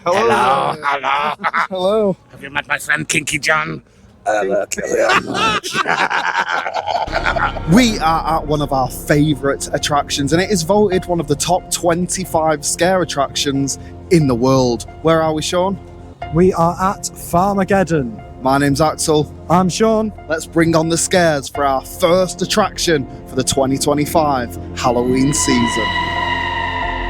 Hello, hello. Hello. Have you met my friend Kinky John? We are at one of our favourite attractions, and it is voted one of the top 25 scare attractions in the world. Where are we, Sean? We are at Farmaggedon. My name's Axel. I'm Sean. Let's bring on the scares for our first attraction for the 2025 Halloween season.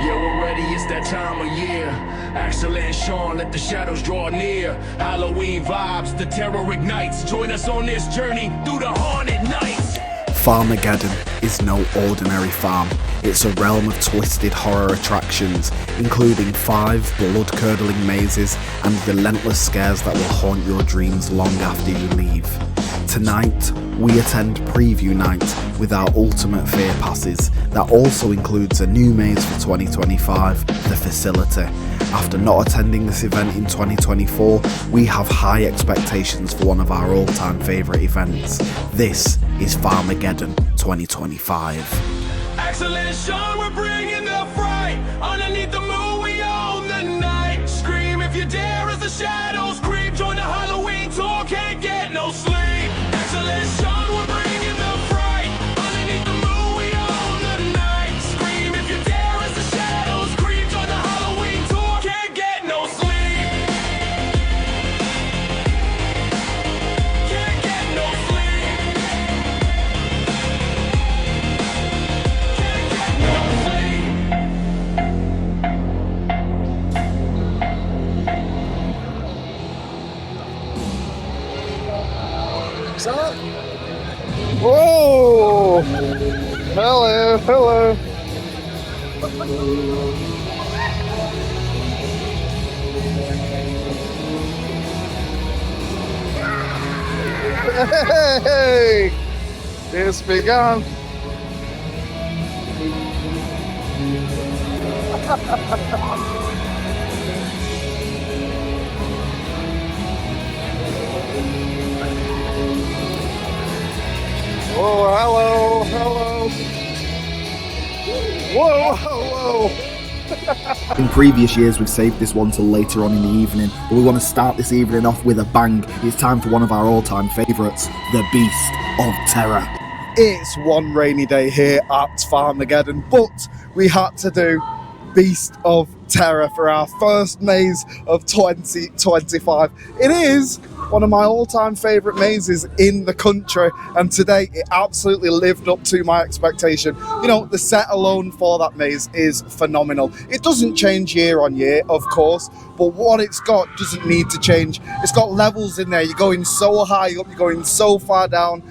Yeah, we're ready, it's that time of year. Axel and Sean, let the shadows draw near. Halloween vibes, the terror ignites. Join us on this journey through the haunted nights. Farmaggedon is no ordinary farm. It's a realm of twisted horror attractions, including 5 blood-curdling mazes and relentless scares that will haunt your dreams long after you leave. Tonight, we attend preview night with our ultimate fear passes. That also includes a new maze for 2025, The Facility. After not attending this event in 2024, we have high expectations for one of our all-time favourite events. This is Farmaggedon 2025. Axel and Sean, we're bringing the fright. Underneath the moon, we own the night. Scream if you dare as the shadows creep. Join the Halloween tour, can't get no sleep. Axel and Sean, we're bringing the fright. Underneath the moon, we own the night. Scream if you dare as the shadows creep. Join the Halloween tour, can't get no sleep. Can't get no sleep. Can't get no sleep. Whoa! Hello, hello. Hey! It's begun. Oh, hello, hello. Whoa, whoa, whoa. In previous years, we've saved this one till later on in the evening, but we want to start this evening off with a bang. It's time for one of our all-time favourites, The Beast of Terror. It's one rainy day here at Farmaggedon, but we had to do Beast of Terror for our first maze of 2025. It is one of my all-time favourite mazes in the country, and today it absolutely lived up to my expectation. You know, the set alone for that maze is phenomenal. It doesn't change year on year, of course, but what it's got doesn't need to change. It's got levels in there. You're going so high up, you're going so far down.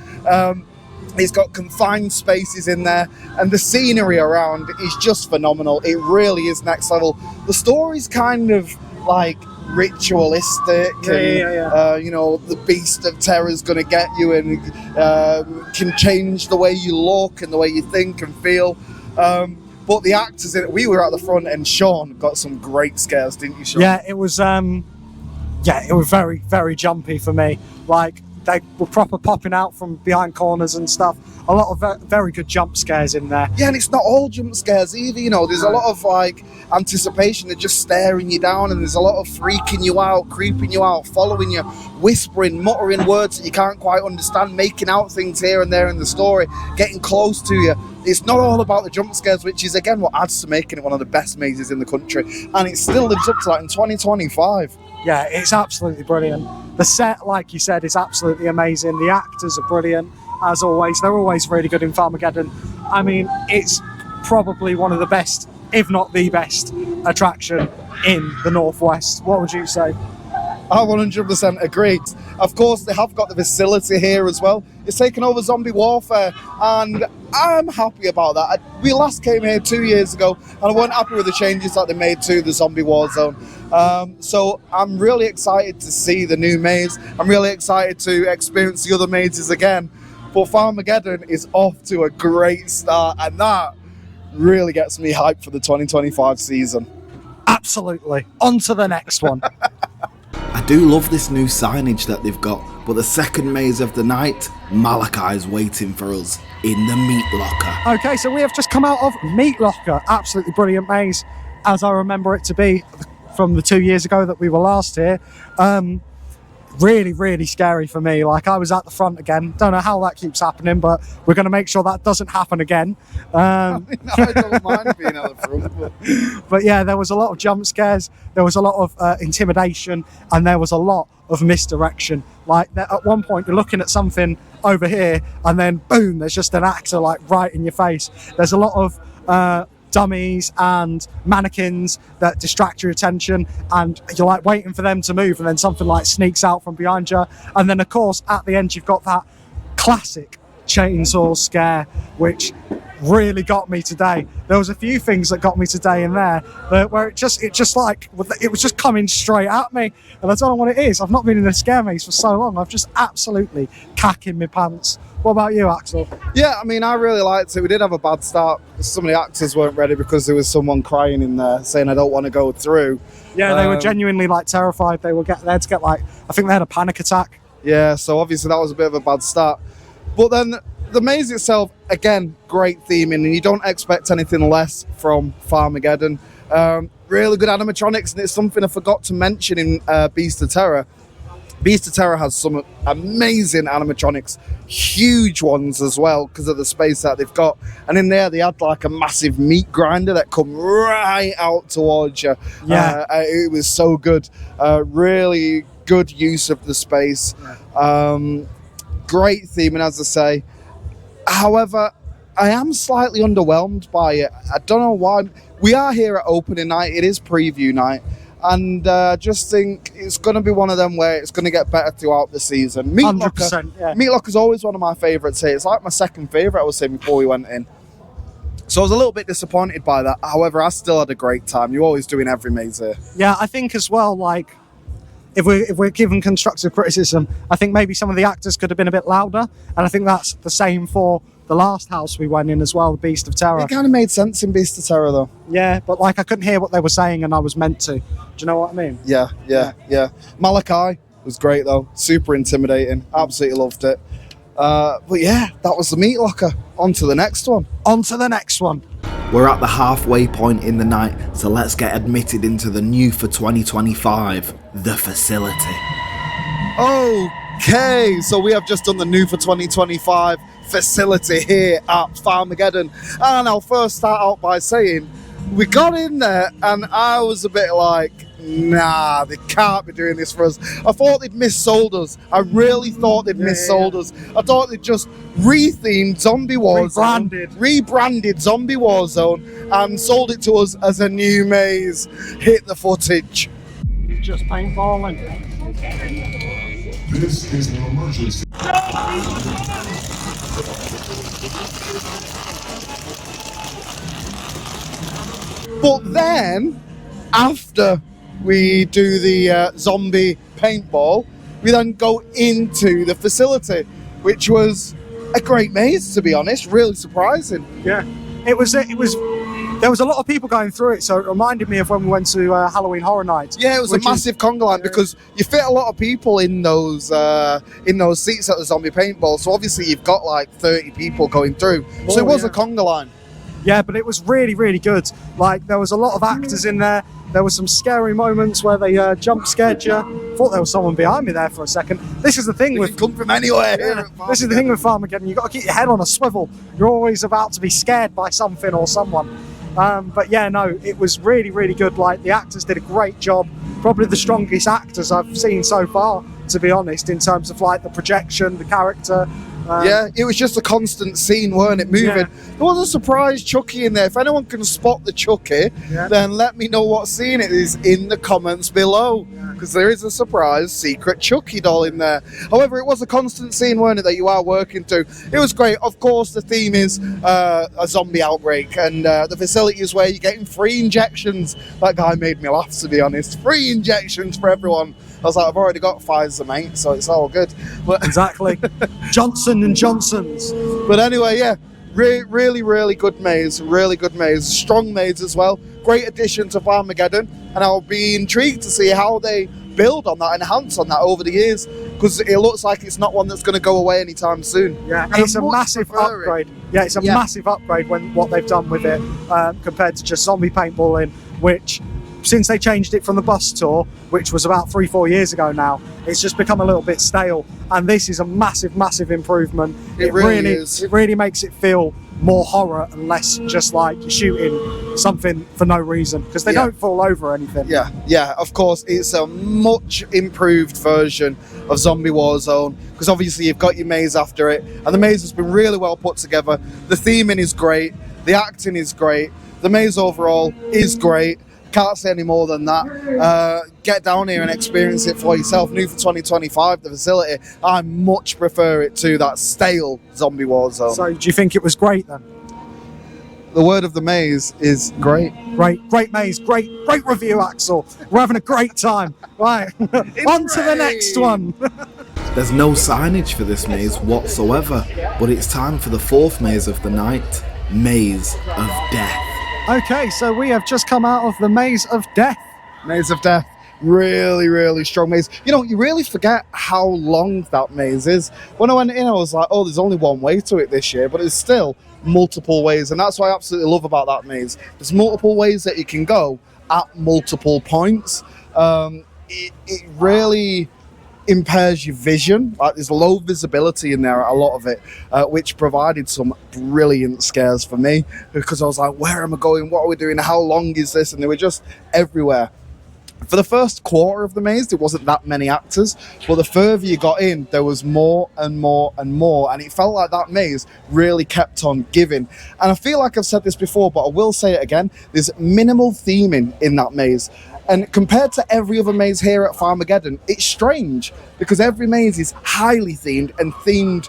It's got confined spaces in there, and the scenery around is just phenomenal. It really is next level. The story's kind of like ritualistic, and you know, the Beast of Terror is going to get you and can change the way you look and the way you think and feel. But the actors in it, we were at the front, and Sean got some great scares, didn't you, Sean? Yeah, it was very, very jumpy for me. Like, they were proper popping out from behind corners and stuff. A lot of very good jump scares in there. Yeah, and it's not all jump scares either, you know. There's a lot of like anticipation. They're just staring you down, and there's a lot of freaking you out, creeping you out, following you, whispering, muttering words that you can't quite understand, making out things here and there in the story, getting close to you. It's not all about the jump scares, which is again what adds to making it one of the best mazes in the country, and it still lives up to that in 2025. Yeah, it's absolutely brilliant. The set, like you said, is absolutely amazing. The actors are brilliant, as always. They're always really good in Farmaggedon. I mean, it's probably one of the best, if not the best, attraction in the Northwest. What would you say? I 100% agree. Of course, they have got the facility here as well. It's taken over zombie warfare, and I'm happy about that. We last came here 2 years ago, and I weren't happy with the changes that they made to the zombie war zone. So I'm really excited to see the new maze. I'm really excited to experience the other mazes again. But Farmaggedon is off to a great start, and that really gets me hyped for the 2025 season. Absolutely. On to the next one. I do love this new signage that they've got, but the second maze of the night, Malachi's waiting for us in the meat locker. Okay, so we have just come out of Meat Locker. Absolutely brilliant maze, as I remember it to be from the 2 years ago that we were last here. Really, really scary for me. Like, I was at the front again. Don't know how that keeps happening, but we're going to make sure that doesn't happen again. I don't mind being at the front. But yeah, there was a lot of jump scares. There was a lot of intimidation, and there was a lot of misdirection. Like, at one point, you're looking at something over here, and then boom, there's just an actor like right in your face. There's a lot of dummies and mannequins that distract your attention, and you're like waiting for them to move, and then something like sneaks out from behind you. And then of course at the end you've got that classic chainsaw scare, which really got me today. There was a few things that got me today in there where it was just coming straight at me, and I don't know what it is. I've not been in a scare maze for so long. I've just absolutely cacking my pants. What about you, Axel? Yeah, I mean, I really liked it. We did have a bad start. Some of the actors weren't ready because there was someone crying in there saying, I don't want to go through. Yeah, they were genuinely like terrified. They'd get like, I think they had a panic attack. Yeah, so obviously that was a bit of a bad start. But then the maze itself, again, great theming, and you don't expect anything less from Farmaggedon. Really good animatronics, and it's something I forgot to mention in Beast of Terror. Beast of Terror has some amazing animatronics, huge ones as well because of the space that they've got. And in there, they had like a massive meat grinder that come right out towards you. Yeah, it was so good. Really good use of the space. Great theming, as I say. However, I am slightly underwhelmed by it. I don't know why. We are here at opening night. It is preview night. And just think it's going to be one of them where it's going to get better throughout the season. 100%, yeah. Meat Locker's always one of my favourites here. It's like my second favourite, I was saying before we went in. So I was a little bit disappointed by that. However, I still had a great time. You're always doing every maze here. Yeah, I think as well, like, if we're given constructive criticism, I think maybe some of the actors could have been a bit louder. And I think that's the same for the last house we went in as well, the Beast of Terror. It kind of made sense in Beast of Terror, though. Yeah, but like I couldn't hear what they were saying, and I was meant to. Do you know what I mean? Yeah. Malachi was great, though. Super intimidating. Absolutely loved it. But yeah, that was the Meat Locker. On to the next one. On to the next one. We're at the halfway point in the night, so let's get admitted into the new for 2025, the facility. Okay, so we have just done the new for 2025 facility here at Farmaggedon. And I'll first start out by saying, we got in there and I was a bit like, nah, they can't be doing this for us. I thought they'd missold us. I really thought they'd missold us. I thought they'd just re-themed Zombie Warzone, rebranded Zombie Warzone, and sold it to us as a new maze. Hit the footage. Just paintballing. This is an emergency. But then, after we do the zombie paintball, we then go into the facility, which was a great maze, to be honest. Really surprising. Yeah, it was. There was a lot of people going through it, so it reminded me of when we went to Halloween Horror Nights. Yeah, it was a massive conga line because you fit a lot of people in those seats at the zombie paintball. So obviously you've got like 30 people going through. So it was a conga line. Yeah, but it was really, really good. Like, there was a lot of actors in there. There were some scary moments where they jump scared you. Thought there was someone behind me there for a second. This is the thing They with can come from anywhere. this is the thing with Farmaggedon. You've got to keep your head on a swivel. You're always about to be scared by something or someone. But yeah, no, it was really, really good. Like, the actors did a great job. Probably the strongest actors I've seen so far, to be honest, in terms of like the projection, the character. Yeah, it was just a constant scene, weren't it? Moving. Yeah. There was a surprise Chucky in there. If anyone can spot the Chucky, then let me know what scene it is in the comments below. Because there is a surprise secret Chucky doll in there. However, it was a constant scene, weren't it, that you are working to. It was great. Of course, the theme is a zombie outbreak, and the facility is where you're getting free injections. That guy made me laugh, to be honest. Free injections for everyone. I was like, I've already got Pfizer, mate, so it's all good. But Exactly. Johnson and Johnson's. But anyway, yeah, really, really good maze. Really good maze. Strong maze as well. Great addition to Farmaggedon. And I'll be intrigued to see how they build on that, enhance on that over the years. Because it looks like it's not one that's going to go away anytime soon. Yeah, And it's I a much massive prefer it. upgrade. Yeah, it's a massive upgrade when what they've done with it compared to just zombie paintballing, which since they changed it from the bus tour, which was about 3-4 years ago now, it's just become a little bit stale. And this is a massive improvement. It really is. It really makes it feel more horror and less just like you're shooting something for no reason, because they don't fall over or anything. Yeah, of course, it's a much improved version of Zombie Warzone, because obviously you've got your maze after it, and the maze has been really well put together. The theming is great, the acting is great, the maze overall is great. Can't say any more than that. Get down here and experience it for yourself. New for 2025, the facility. I much prefer it to that stale Zombie Warzone. So do you think it was great then? The word of the maze is great. Great maze, great review, Axel. We're having a great time. Right, on to the next one. There's no signage for this maze whatsoever, but it's time for the 4th maze of the night, Maze of Death. Okay, so we have just come out of the Maze of Death. Maze of Death. Really strong maze. You know, you really forget how long that maze is. When I went in, I was like, oh, there's only one way to it this year, but it's still multiple ways, and that's what I absolutely love about that maze. There's multiple ways that you can go at multiple points. It really impairs your vision. Like, there's low visibility in there, a lot of it, which provided some brilliant scares for me, because I was like, where am I going? What are we doing? How long is this? And they were just everywhere. For the first quarter of the maze, there wasn't that many actors, but the further you got in, there was more and more and more, and it felt like that maze really kept on giving. And I feel like I've said this before, but I will say it again, there's minimal theming in that maze. And compared to every other maze here at Farmaggedon, it's strange, because every maze is highly themed and themed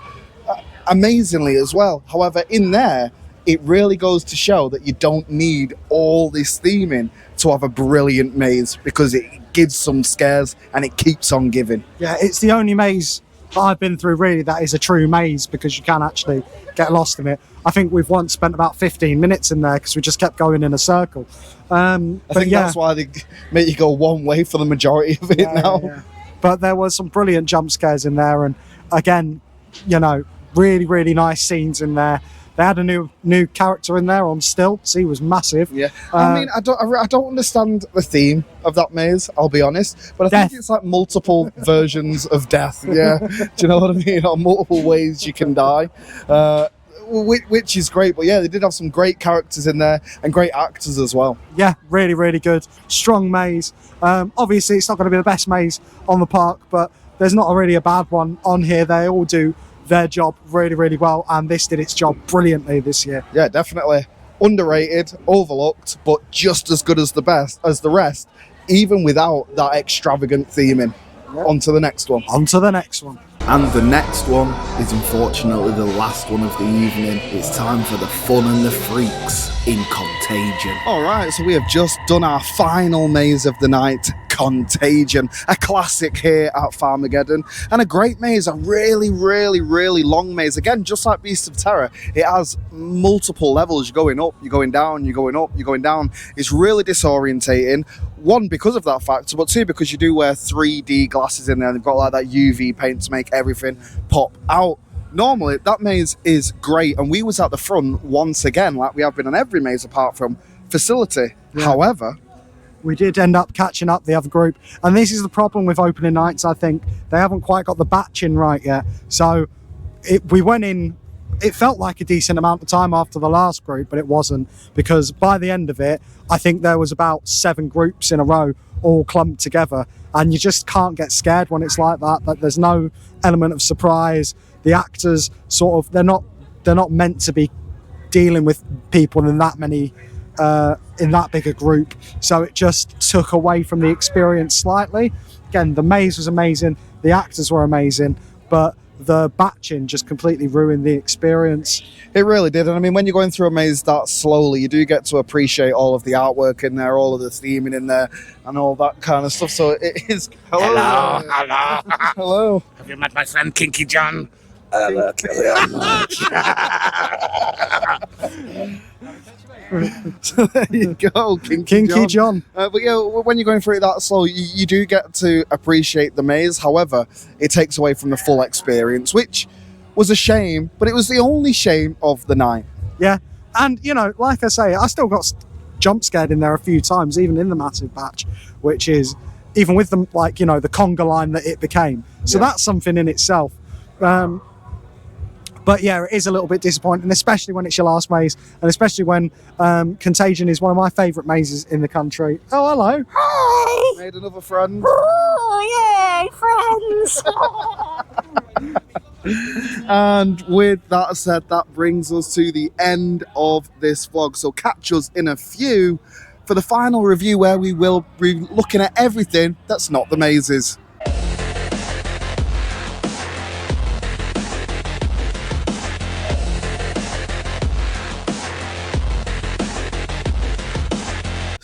amazingly as well. However, in there, it really goes to show that you don't need all this theming to have a brilliant maze, because it gives some scares and it keeps on giving. Yeah, it's the only maze that I've been through really that is a true maze, because you can actually get lost in it. I think we've once spent about 15 minutes in there because we just kept going in a circle. I think that's why they make you go one way for the majority of it now. Yeah. But there was some brilliant jump scares in there, and again, you know, really nice scenes in there. They had a new character in there on stilts. He was massive. Yeah, I mean, I don't understand the theme of that maze, I'll be honest, but I think it's like multiple versions of death. Yeah, do you know what I mean? Or multiple ways you can die, which is great. But yeah, they did have some great characters in there and great actors as well. Yeah, really good, strong maze. Obviously, it's not going to be the best maze on the park, but there's not really a bad one on here. They all do their job really well, and this did its job brilliantly this year. Yeah, definitely underrated, overlooked, but just as good as the rest, even without that extravagant theming. Yep. On to the next one. And the next one is unfortunately the last one of the evening. It's time for the fun and the freaks in Contagion. Alright, so we have just done our final maze of the night, Contagion, a classic here at Farmaggedon, and a great maze, a really long maze. Again, just like Beast of Terror, it has multiple levels. You're going up, you're going down, you're going up, you're going down. It's really disorientating. One, because of that factor, but two, because you do wear 3D glasses in there, and they've got like that UV paint to make everything pop out. Normally, that maze is great, and we was at the front once again, like we have been on every maze apart from Facility. Yeah. However, we did end up catching up the other group, and this is the problem with opening nights. I think they haven't quite got the batching right yet. So we went in, it felt like a decent amount of time after the last group, but it wasn't, because by the end of it, I think there was about 7 groups in a row all clumped together, and you just can't get scared when it's like that. That there's no element of surprise. The actors sort of, they're not meant to be dealing with people in that many in that big a group, so it just took away from the experience slightly. Again, the maze was amazing, the actors were amazing, but the batching just completely ruined the experience. It really did. And I mean, when you're going through a maze that slowly, you do get to appreciate all of the artwork in there, all of the theming in there, and all that kind of stuff. So it is. Hello. Hello. Have you met my friend Kinky John? So there you go, Kinky John. But yeah, when you're going through it that slow, you do get to appreciate the maze. However, it takes away from the full experience, which was a shame, but it was the only shame of the night. Yeah, and you know, like I say, I still got jump scared in there a few times, even in the massive batch, which is even with the, like, you know, the conga line that it became. So that's something in itself. But yeah, it is a little bit disappointing, especially when it's your last maze, and especially when Contagion is one of my favourite mazes in the country. Oh, hello. Hi. Made another friend. Oh, yay, friends. And with that said, that brings us to the end of this vlog. So catch us in a few for the final review, where we will be looking at everything that's not the mazes.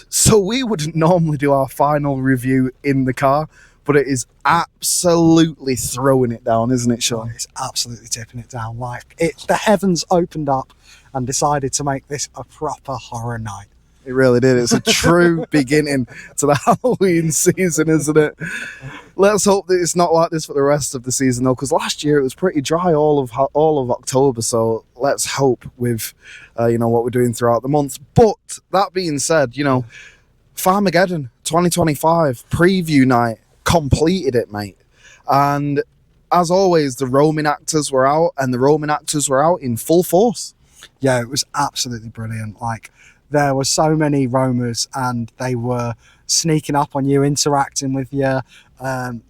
So we wouldn't normally do our final review in the car, but it is absolutely throwing it down, isn't it, Sean? It's absolutely tipping it down. Like, the heavens opened up and decided to make this a proper horror night. It really did. It's a true beginning to the Halloween season, isn't it? Let's hope that it's not like this for the rest of the season, though, because last year it was pretty dry all of October. So let's hope with you know, what we're doing throughout the month. But that being said, you know, Farmaggedon 2025 preview night completed it, mate. And as always, the roaming actors were out, and the roaming actors were out in full force. Yeah, it was absolutely brilliant. Like, there were so many roamers, and they were sneaking up on you, interacting with you.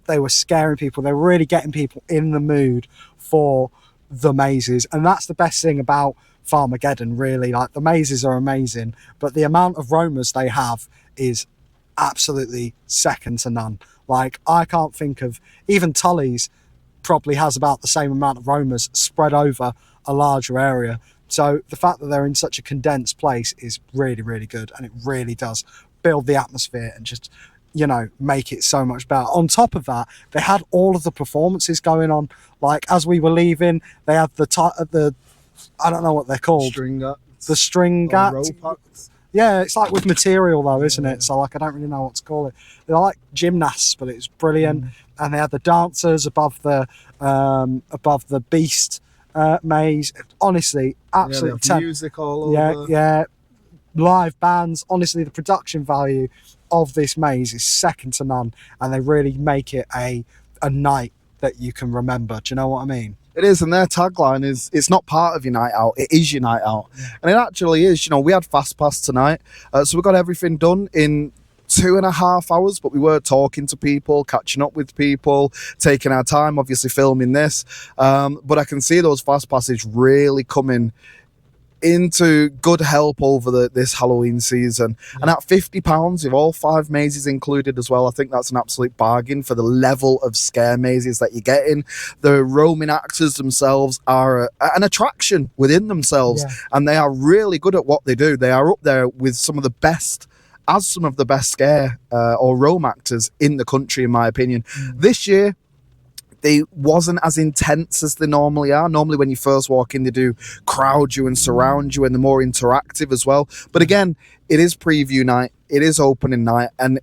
They were scaring people. They were really getting people in the mood for the mazes. And that's the best thing about Farmaggedon, really. Like, the mazes are amazing, but the amount of roamers they have is absolutely second to none. Like, I can't think of, even Tully's probably has about the same amount of roamers spread over a larger area. So the fact that they're in such a condensed place is really, really good, and it really does build the atmosphere and just, you know, make it so much better. On top of that, they had all of the performances going on. Like, as we were leaving, they had the I don't know what they're called. String acts. The string Or acts. rope acts. Yeah, it's like with material though, isn't it? So, like, I don't really know what to call it. They're like gymnasts, but it's brilliant. And they had the dancers above the beast maze. Honestly, absolutely. Yeah, music all over. Yeah, live bands. Honestly, the production value of this maze is second to none, and they really make it a night that you can remember. Do you know what I mean? It is, and their tagline is, it's not part of your night out, it is your night out. And it actually is. You know, we had Fast Pass tonight, so we got everything done in 2.5 hours, but we were talking to people, catching up with people, taking our time, obviously filming this. But I can see those Fast Passes really coming into good help over this Halloween season. And at £50 with all 5 mazes included as well, I think that's an absolute bargain for the level of scare mazes that you're getting. The roaming actors themselves are an attraction within themselves, and they are really good at what they do. They are up there with some of the best scare or roam actors in the country, in my opinion. This year, they wasn't as intense as they normally are. Normally when you first walk in, they do crowd you and surround you, and they're more interactive as well. But again, it is preview night, it is opening night, and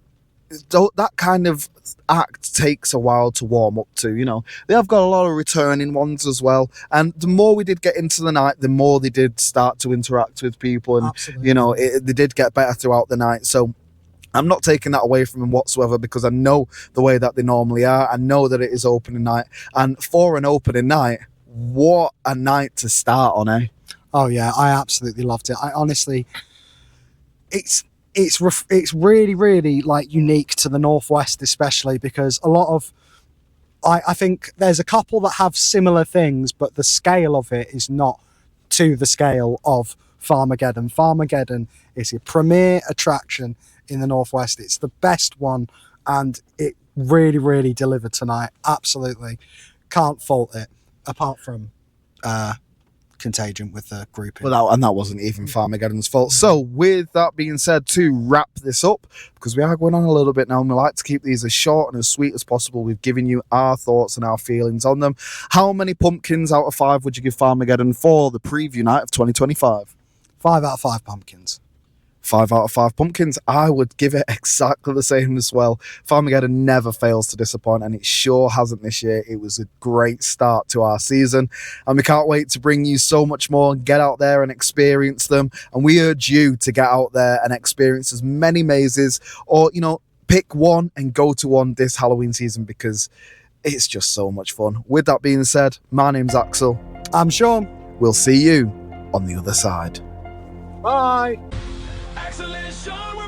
that kind of act takes a while to warm up to. You know, they have got a lot of returning ones as well, and the more we did get into the night, the more they did start to interact with people, and Absolutely. you know, they did get better throughout the night. So I'm not taking that away from them whatsoever, because I know the way that they normally are. I know that it is opening night, and for an opening night, what a night to start on, eh? Oh yeah, I absolutely loved it. I honestly, it's really, really, like, unique to the Northwest, especially because a lot of, I think there's a couple that have similar things, but the scale of it is not to the scale of Farmaggedon. Farmaggedon is a premier attraction in the Northwest. It's the best one, and it really, really delivered tonight. Absolutely can't fault it, apart from Contagion with the grouping. And that wasn't even Farmageddon's fault. So with that being said, to wrap this up, because we are going on a little bit now, and we like to keep these as short and as sweet as possible, we've given you our thoughts and our feelings on them. How many pumpkins out of 5 would you give Farmaggedon for the preview night of 2025? 5 out of 5 pumpkins. 5 out of 5 pumpkins. I would give it exactly the same as well. Farmaggedon never fails to disappoint, and it sure hasn't this year. It was a great start to our season, and we can't wait to bring you so much more. Get out there and experience them, and we urge you to get out there and experience as many mazes, or, you know, pick one and go to one this Halloween season, because it's just so much fun. With that being said, my name's Axel. I'm Sean. We'll see you on the other side. Bye. Excellent, Sean.